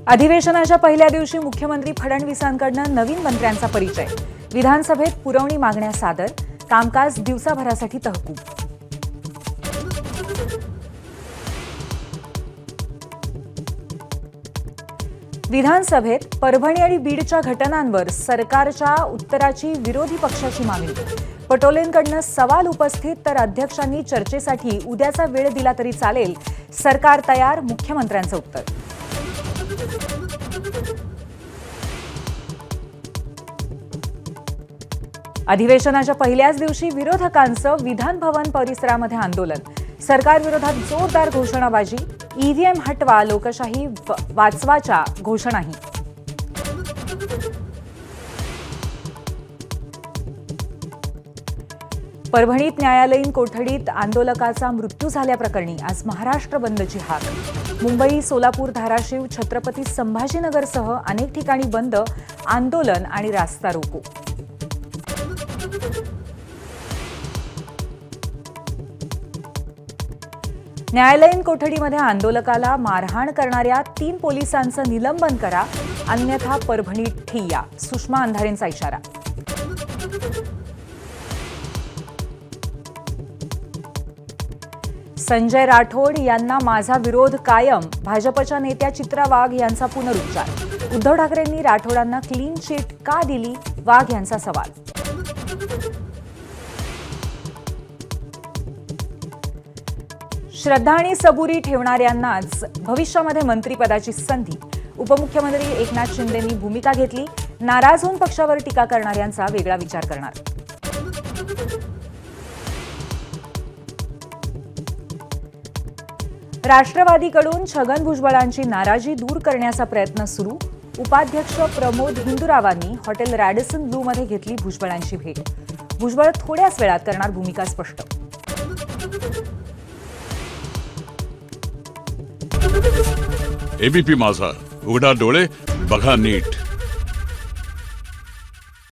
अधिवेशनाच्या पहिल्या दिवशी मुख्यमंत्री फडणवीसांकडून नवीन मंत्र्यांचा परिचय। विधानसभेत पुरवणी मागण्या सादर। कामकाज दिवसाभरासाठी तहकूब। विधानसभेत परभणी आणि बीडच्या घटनांवर सरकारच्या उत्तराची विरोधी पक्षाची मागणी। पटोलेंकडून सवाल उपस्थित तर अध्यक्षांनी चर्चेसाठी उद्याचा वेळ दिला तरी चालेल। सरकार तयार, मुख्यमंत्र्यांचं उत्तर। अधिवेशनाच्या पहिल्याच दिवशी विरोधकांचं विधान भवन परिसरामध्ये आंदोलन। सरकार विरोधात जोरदार घोषणाबाजी। ईव्हीएम हटवा, लोकशाही वाचवाच्या घोषणाही। परभणीत न्यायालयीन कोठडीत आंदोलकाचा मृत्यू झाल्याप्रकरणी आज महाराष्ट्र बंदची हाक। मुंबई, सोलापूर, धाराशिव, छत्रपती संभाजीनगरसह अनेक ठिकाणी बंद, आंदोलन आणि रास्ता रोको। न्यायालयीन कोठडीमध्ये आंदोलकाला मारहाण करणाऱ्या 3 पोलिसांचं निलंबन करा, अन्यथा परभणीत ठिय्या। सुषमा अंधारेंचा इशारा। संजय राठोड यांना माझा विरोध कायम। भाजपच्या नेत्या चित्रा वाघ यांचा पुनरुच्चार। उद्धव ठाकरेंनी राठोडांना क्लीन चिट का दिली, वाघ यांचा सवाल। श्रद्धा आणि सबुरी ठेवणाऱ्यांनाच भविष्यामध्ये मंत्रिपदाची संधी। उपमुख्यमंत्री एकनाथ शिंदेंनी भूमिका घेतली। नाराज होऊन पक्षावर टीका करणाऱ्यांचा वेगळा विचार करणार। राष्ट्रवादीकडून छगन भुजबळांची नाराजी दूर करण्याचा प्रयत्न सुरू। उपाध्यक्ष प्रमोद हिंदुरावांनी हॉटेल रॅडिसन ब्लूमध्ये घेतली भुजबळांची भेट। भुजबळ थोड्याच वेळात करणार भूमिका स्पष्ट। एबीपी माझा, उघडा डोळे बघा नीट।